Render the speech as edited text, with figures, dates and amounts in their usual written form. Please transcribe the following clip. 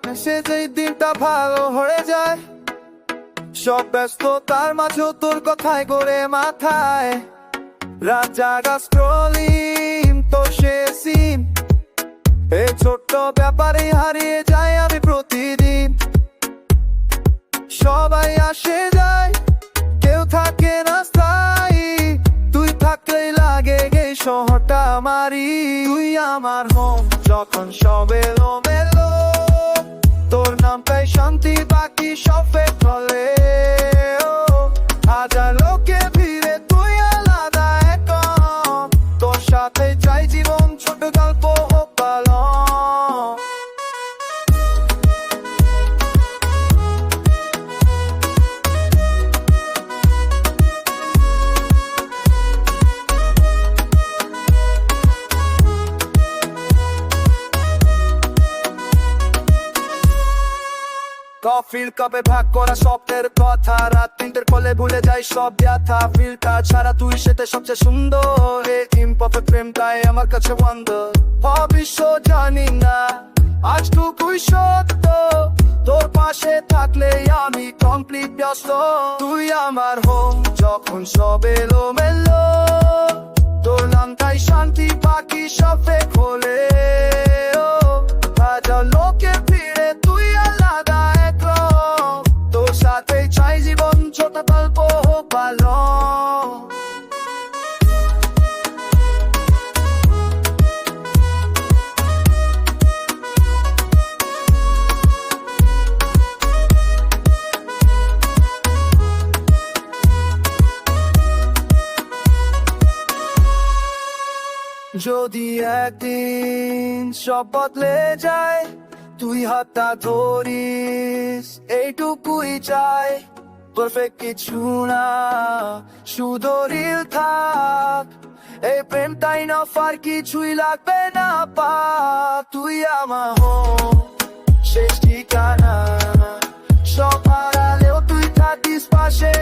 মেসেজেই দিনটা ভালো হয়ে যায়। সব ব্যস্ততার মাঝেও তোর কথাই করে মাথায়, রাত জাগা স্ক্রলিং তোর শেষ সিন। এই ছোট্ট ব্যাপারে হারিয়ে যায় আমি প্রতিদিন। সবাই আসে যায়, কেউ থাকে না স্থায়ী, তুই থাকলেই লাগে এই শহরটা আমারই। তুই আমার হোম যখন সব এলোমেলো, তোর নামটাই শান্তি, বাকি সব ফেক হলে। হাজার লোকে ভিড়ে তুই আলাদা একদম, তোর সাথে চাই জীবন ছোট গল্প হোক পালন। কফির কাপে ভাগ করা স্বপ্নের কথা, রাত 3টের কলে ভুলে যাই সব ব্যথা। ফিল্টার ছাড়া তুই সেটা সবচেয়ে সুন্দর, এই ইমপারফেক্ট প্রেমটাই আমার কাছে ওয়ান্ডার। ভবিষ্য জানি না আজটুকুই সত্য, তোর পাশে থাকলে আমি কমপ্লিট ব্যস্ত। তুই আমার হোম যখন সব এলোমেলো, তোর নামটাই শান্তি, বাকি সব ফেক হলে। হাজার লোকের ভিড়ে তুই আলাদা একদম, তোর সাথে চাই জীবন ছোট গল্প হোক ভালো। যদি একদিন সব বদলে যায়, তুই হাতটা ধরিস, এইটুকুই চাই। পারফেক্ট কিছু না, শুধু রিল থাক, এই প্রেমটাই না, আর কিছুই লাগবে না পা। তুই আমার হোম শেষ ঠিকানা, সব হারালেও তুই থাকিস পাশে।